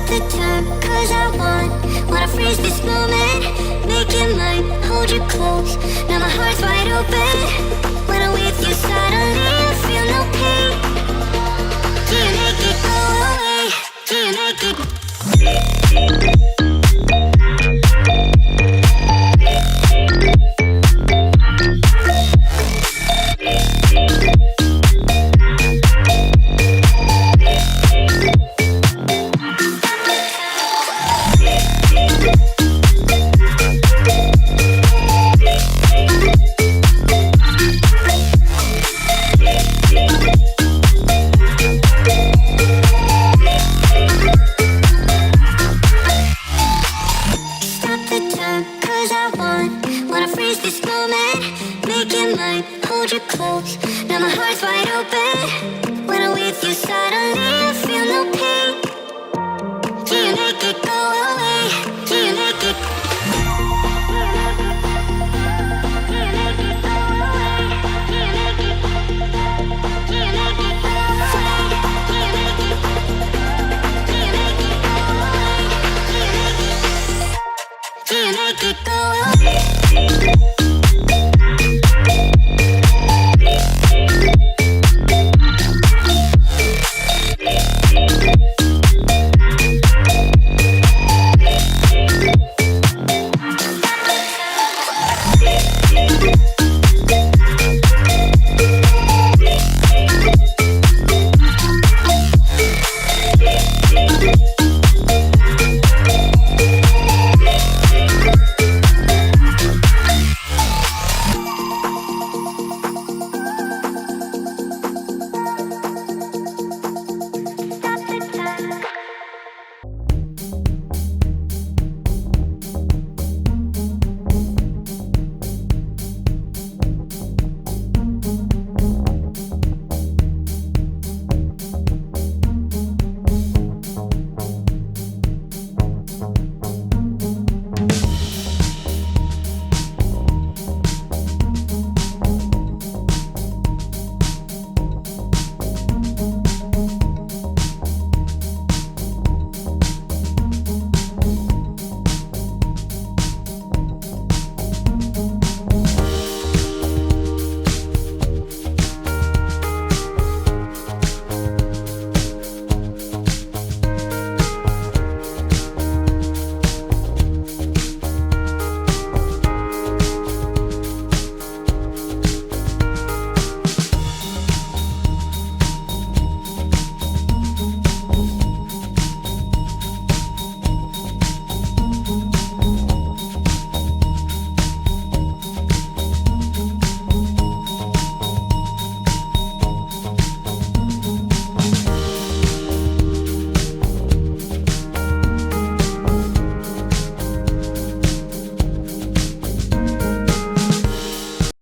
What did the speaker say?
the time, cause I wanna freeze this moment. Make it mine, hold you close. Now my heart's wide open. When I'm with you, suddenly I feel no pain. Do you make it go away? Do you make it? Wanna freeze this moment, make it mine, hold you close. Now my heart's wide open. When I'm with you, suddenly I feel no pain.